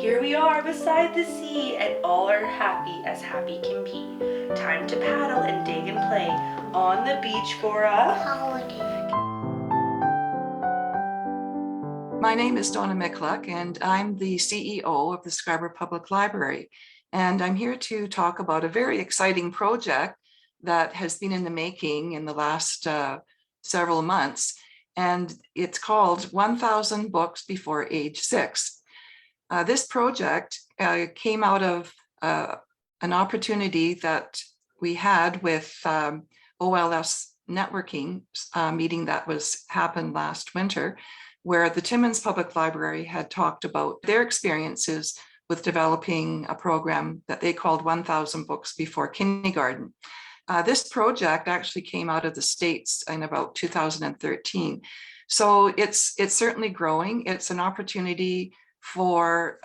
Here we are beside the sea, and all are happy as happy can be. Time to paddle and dig and play on the beach for a holiday. My name is Donna Mikluck, and I'm the CEO of the Scarborough Public Library. And I'm here to talk about a very exciting project that has been in the making in the last several months. And it's called 1,000 Books Before Age 6. This project came out of an opportunity that we had with OLS networking meeting that happened last winter, where the Timmins Public Library had talked about their experiences with developing a program that they called 1,000 Books Before Kindergarten. This project actually came out of the States in about 2013. So it's certainly growing. It's an opportunity for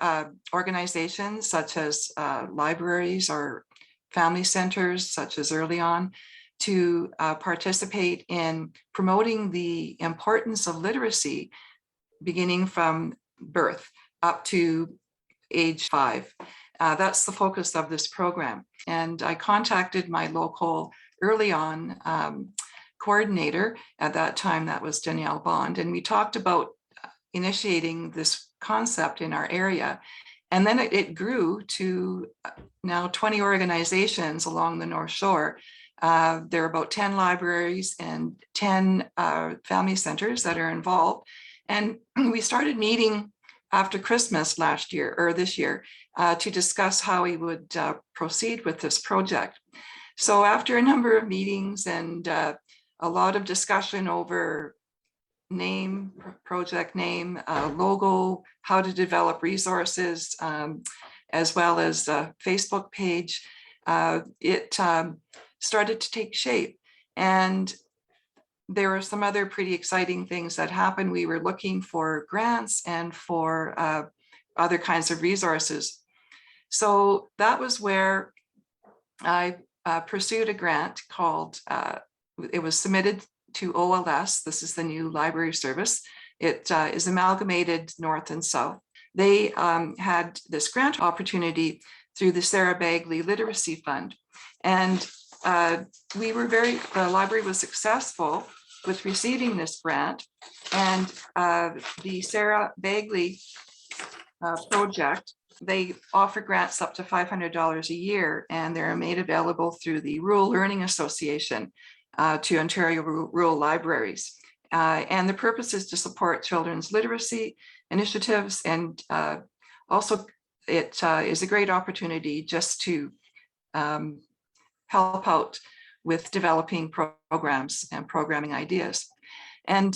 organizations such as libraries or family centers, such as Early On, to participate in promoting the importance of literacy beginning from birth up to age 5. That's the focus of this program. And I contacted my local Early On coordinator at that time, that was Danielle Bond, and we talked about initiating this concept in our area. And then it grew to now 20 organizations along the North Shore. There are about 10 libraries and 10 family centers that are involved. And we started meeting after Christmas this year, to discuss how we would proceed with this project. So after a number of meetings and a lot of discussion over name, project name, logo, how to develop resources, as well as a Facebook page, it started to take shape. And there were some other pretty exciting things that happened. We were looking for grants and for other kinds of resources. So that was where I pursued a grant called, it was submitted to OLS. This is the new library service. It is amalgamated North and South. They had this grant opportunity through the Sarah Bagley Literacy Fund. And the library was successful with receiving this grant, and the Sarah Bagley project, they offer grants up to $500 a year, and they're made available through the Rural Learning Association to Ontario Rural Libraries. And the purpose is to support children's literacy initiatives, and also it is a great opportunity just to help out with developing programs and programming ideas. And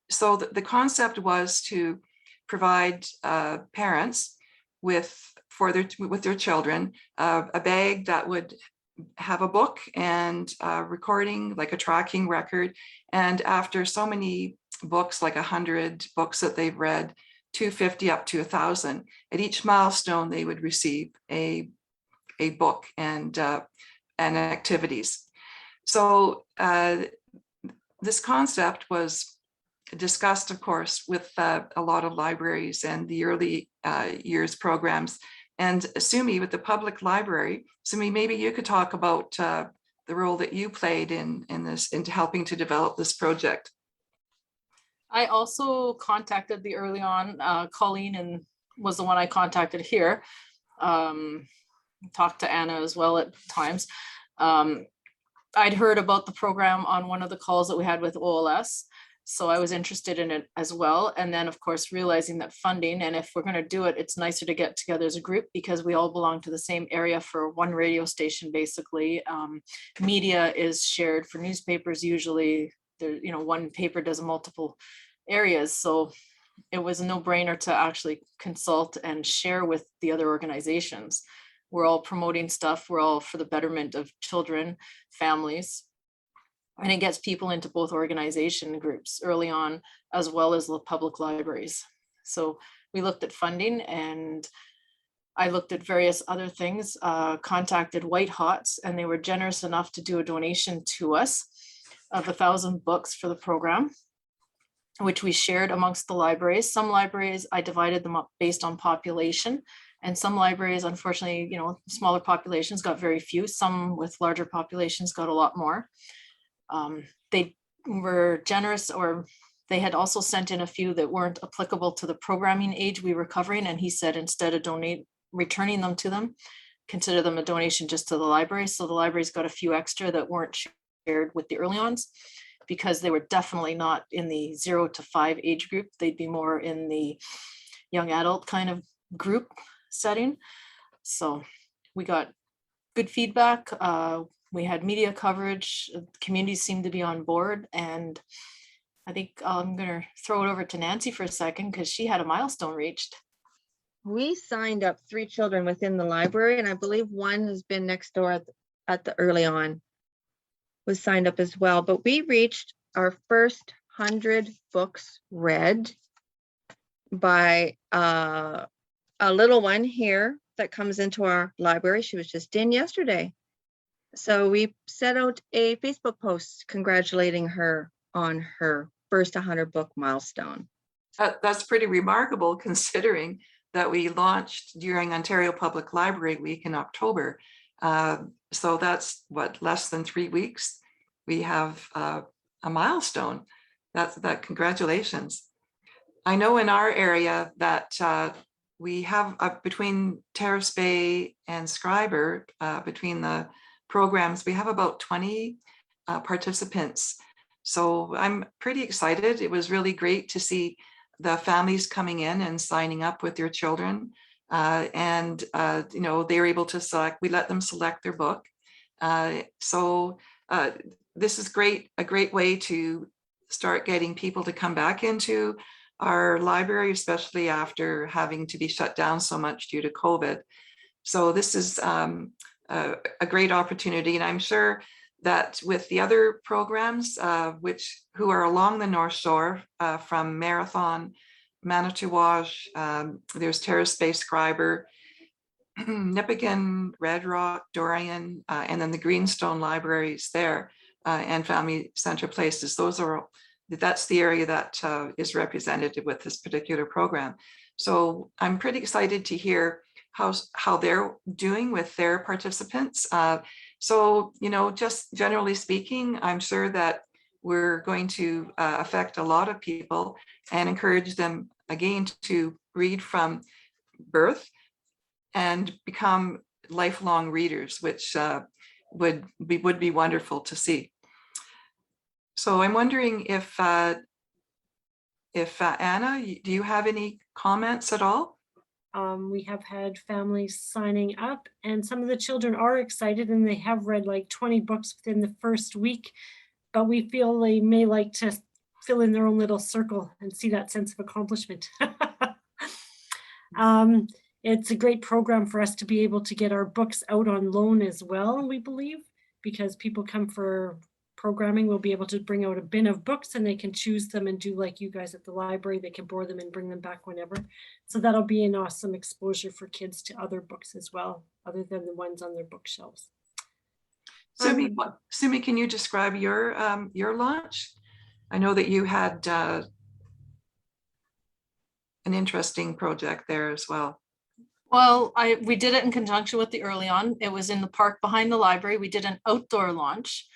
so the concept was to provide parents with their children a bag that would have a book and recording, like a tracking record. And after so many books, like 100 books that they've read, 250 up to 1,000, at each milestone they would receive a book and activities. So this concept was discussed, of course, with a lot of libraries and the early years programs. And Sumi, with the public library, Sumi, maybe you could talk about the role that you played in helping to develop this project. I also contacted the Early On, Colleen, and was the one I contacted here. Talked to Anna as well at times. I'd heard about the program on one of the calls that we had with OLS, so I was interested in it as well. And then, of course, realizing that funding, and if we're going to do it, it's nicer to get together as a group because we all belong to the same area for one radio station, basically. Media is shared for newspapers. Usually, one paper does multiple areas, so it was a no-brainer to actually consult and share with the other organizations. We're all promoting stuff. We're all for the betterment of children, families, and it gets people into both organization groups Early On, as well as the public libraries. So we looked at funding, and I looked at various other things, contacted White Hots, and they were generous enough to do a donation to us of 1,000 books for the program. which we shared amongst the libraries. Some libraries, I divided them up based on population, and some libraries, unfortunately, smaller populations got very few. Some with larger populations got a lot more. They were generous, or they had also sent in a few that weren't applicable to the programming age we were covering. And he said, instead of returning them to them, consider them a donation just to the library. So the libraries got a few extra that weren't shared with the early ons, because they were definitely not in the 0 to 5 age group. They'd be more in the young adult kind of group setting. So we got good feedback. We had media coverage. The community seemed to be on board. And I think I'm going to throw it over to Nancy for a second, because she had a milestone reached. We signed up 3 children within the library, and I believe one has been next door at the early on, was signed up as well. But we reached our first 100 books read by a little one here that comes into our library. She was just in yesterday. So we set out a Facebook post congratulating her on her first 100 book milestone. That's pretty remarkable, considering that we launched during Ontario Public Library Week in October. So that's what, less than 3 weeks. We have a milestone. That congratulations. I know in our area that we have between Terrace Bay and Scriber, between the programs, we have about 20 participants. So I'm pretty excited. It was really great to see the families coming in and signing up with their children. And they're able to select, we let them select their book. So this is a great way to start getting people to come back into our library, especially after having to be shut down so much due to COVID. So this is a great opportunity. And I'm sure that with the other programs, who are along the North Shore, from Marathon, Manitouwadge, there's Terrace Bay Scriber, Nipigon, Red Rock, Dorian, and then the Greenstone libraries there, and Family Center Places. That's the area that is represented with this particular program. So I'm pretty excited to hear how they're doing with their participants. So, just generally speaking, I'm sure that we're going to affect a lot of people and encourage them again to read from birth and become lifelong readers, which would be wonderful to see. So I'm wondering if Anna, do you have any comments at all? We have had families signing up, and some of the children are excited, and they have read like 20 books within the first week, but we feel they may like to fill in their own little circle and see that sense of accomplishment. It's a great program for us to be able to get our books out on loan as well, we believe, because people come for programming. We'll be able to bring out a bin of books and they can choose them and do like you guys at the library. They can borrow them and bring them back whenever. So that'll be an awesome exposure for kids to other books as well, other than the ones on their bookshelves. Sumi, can you describe your launch? I know that you had an interesting project there as well. Well, we did it in conjunction with the Early On. It was in the park behind the library. We did an outdoor launch.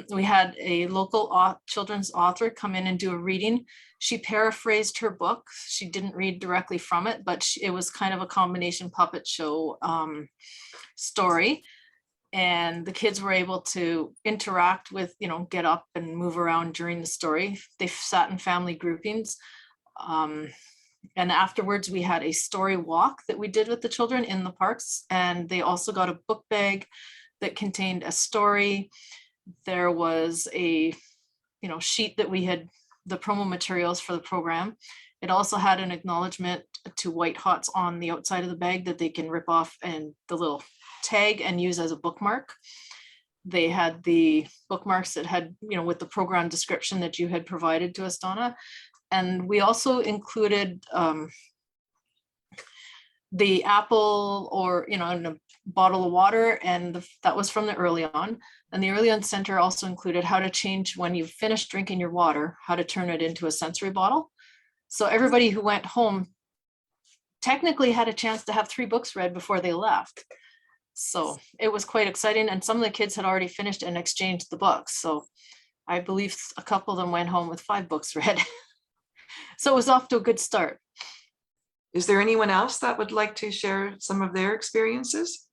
We had a local children's author come in and do a reading. She paraphrased her book. She didn't read directly from it, but it was kind of a combination puppet show story. And the kids were able to interact with, get up and move around during the story. They sat in family groupings. And afterwards, we had a story walk that we did with the children in the parks. And they also got a book bag that contained a story. There was a, sheet that we had the promo materials for the program. It also had an acknowledgement to White Hots on the outside of the bag that they can rip off and the little tag and use as a bookmark. They had the bookmarks that had, with the program description that you had provided to us, Donna. And we also included the apple or, in a bottle of water, and that was from the Early On. And the Early On Center also included how to change when you've finished drinking your water, how to turn it into a sensory bottle. So everybody who went home technically had a chance to have 3 books read before they left. So it was quite exciting. And some of the kids had already finished and exchanged the books. So I believe a couple of them went home with 5 books read. So it was off to a good start. Is there anyone else that would like to share some of their experiences?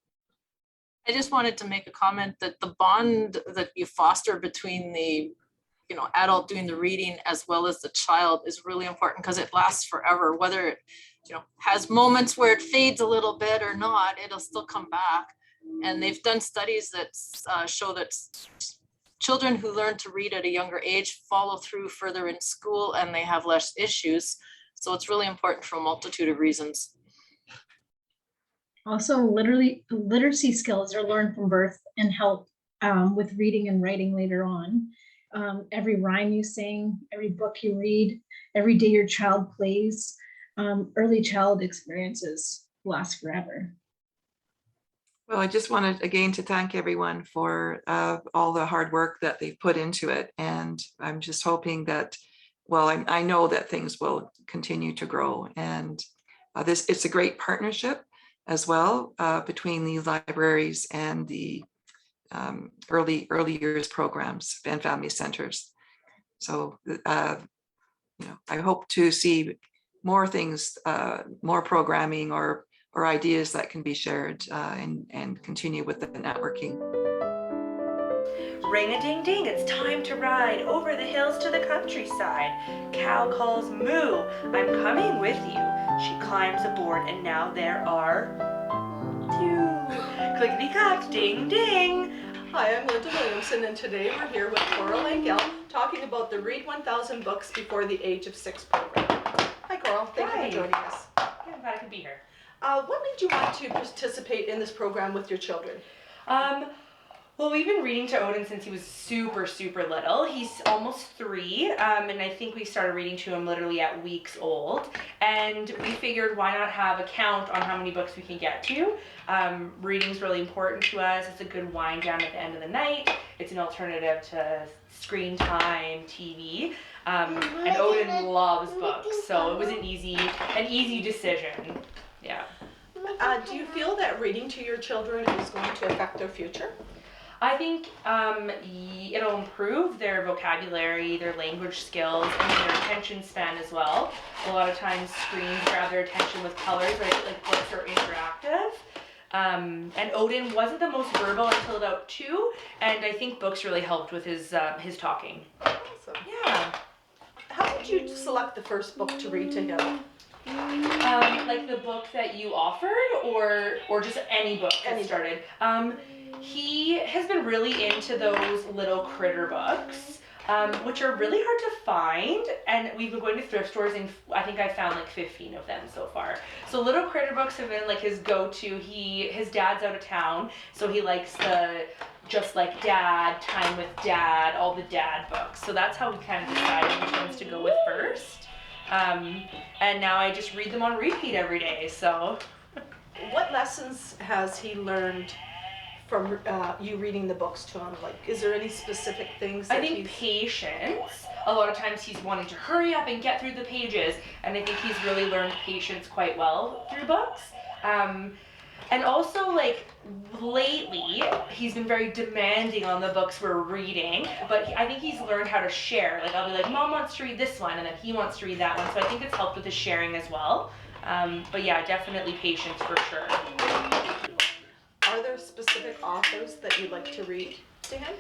I just wanted to make a comment that the bond that you foster between the adult doing the reading as well as the child is really important, because it lasts forever. Whether it has moments where it fades a little bit or not, it'll still come back. And they've done studies that show that children who learn to read at a younger age follow through further in school and they have less issues. So it's really important for a multitude of reasons. Also, literacy skills are learned from birth and help with reading and writing later on. Every rhyme you sing, every book you read, every day your child plays, early child experiences last forever. Well, I just wanted again to thank everyone for all the hard work that they've put into it. And I'm just hoping that, well, I know that things will continue to grow. And it's a great partnership as well between the libraries and the early years programs and family centers. So, I hope to see more things, more programming or ideas that can be shared and continue with the networking. Ring-a-ding-ding, it's time to ride over the hills to the countryside. Cow calls moo, I'm coming with you. She climbs aboard and now there are 2. Clickety-clack, ding-ding. Hi, I'm Linda Williamson, and today we're here with Coral Langell talking about the Read 1000 Books Before the Age of 6 program. Hi, Coral. Thank you for joining us. Yeah, I'm glad I could be here. What made you want to participate in this program with your children? Well, we've been reading to Odin since he was super, super little. He's almost 3, and I think we started reading to him literally at weeks old. And we figured why not have a count on how many books we can get to. Reading's really important to us. It's a good wind down at the end of the night. It's an alternative to screen time, TV. And Odin loves books, so it was an easy decision. Yeah. Do you feel that reading to your children is going to affect their future? I think it'll improve their vocabulary, their language skills, and their attention span as well. A lot of times screens grab their attention with colors, right? Like books are interactive. And Odin wasn't the most verbal until about 2, and I think books really helped with his talking. Awesome. Yeah. How did you select the first book to read to him? Like the book that you offered, or just any book that started. He has been really into those little critter books, which are really hard to find, and we've been going to thrift stores, and I think I found like 15 of them so far. So little critter books have been like his go-to. His dad's out of town, so he likes the Just Like Dad, Time with Dad, all the dad books. So that's how we kind of decided which ones to go with first. And now I just read them on repeat every day, so. What lessons has he learned from you reading the books to him? Like, is there any specific things that I think patience. A lot of times he's wanting to hurry up and get through the pages, and I think he's really learned patience quite well through books. And also, like, lately, he's been very demanding on the books we're reading, but I think he's learned how to share. Like, I'll be like, Mom wants to read this one, and then he wants to read that one, so I think it's helped with his sharing as well. But yeah, definitely patience for sure. Are there specific authors that you'd like to read to him?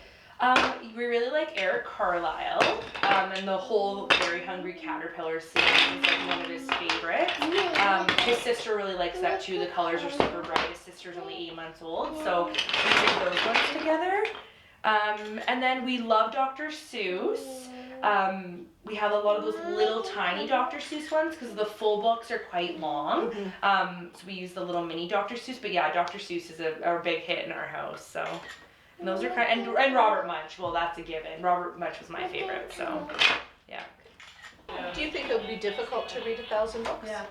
We really like Eric Carlisle, and the whole Very Hungry Caterpillar series is like one of his favorites. His sister really likes that too. The colors are super bright. His sister's only 8 months old, so we read those ones together. And then we love Dr. Seuss. We have a lot of those little tiny Dr. Seuss ones because the full books are quite long. So we use the little mini Dr. Seuss, but yeah, Dr. Seuss is a big hit in our house, so. And those are and Robert Munch, well, that's a given. Robert Munch was my favorite, so yeah. Do you think it would be difficult to read 1,000 books? Yeah,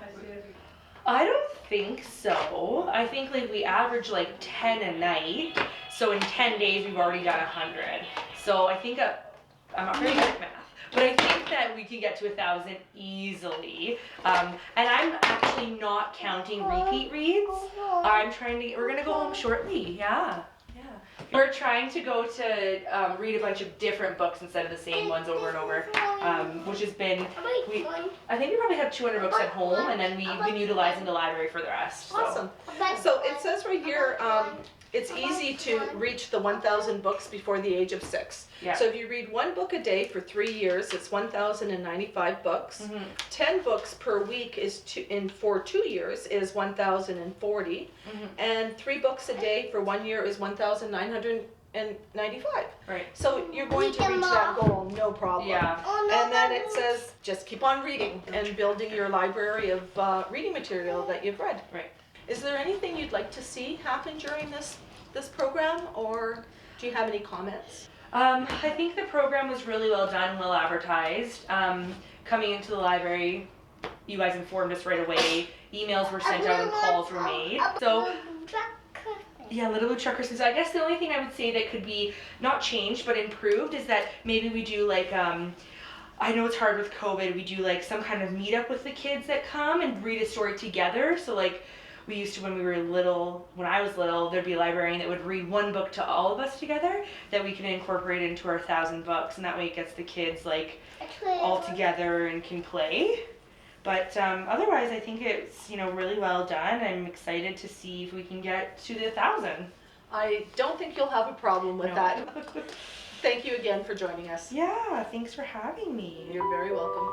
I don't think so. I think like we average like 10 a night, So in 10 days, we've already done 100. So I think, I'm not very good at math, but I think that we can get to 1,000 easily. And I'm actually not counting repeat reads. We're gonna go home shortly, yeah. We're trying to go to read a bunch of different books instead of the same ones over and over, which has been, I think we probably have 200 books at home, and then we've been utilizing the library for the rest. So. Awesome. So it says right here, it's easy to reach the 1,000 books before the age of 6. Yeah. So if you read 1 book a day for 3 years, it's 1,095 books. 10 books per week for 2 years is 1,040. And 3 books a day for 1 year is 1,995. Right. So you're going to reach that goal, no problem. Yeah. And then it says, just keep on reading and building your library of reading material that you've read. Right. Is there anything you'd like to see happen during this program, or do you have any comments? I think the program was really well done, well advertised. Coming into the library, you guys informed us right away. Emails were sent out and calls were made. So, yeah, Little Blue Truck Christmas. I guess the only thing I would say that could be not changed but improved is that maybe we do like, I know it's hard with COVID, we do like some kind of meetup with the kids that come and read a story together. So like, we used to, when I was little, there'd be a librarian that would read 1 book to all of us together that we can incorporate into our 1,000 books, and that way it gets the kids like all together and can play. But otherwise, I think it's really well done. I'm excited to see if we can get to the 1,000. I don't think you'll have a problem with that. Thank you again for joining us. Yeah, thanks for having me. You're very welcome.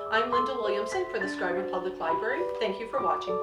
I'm Linda Williamson for the Scarborough Public Library. Thank you for watching.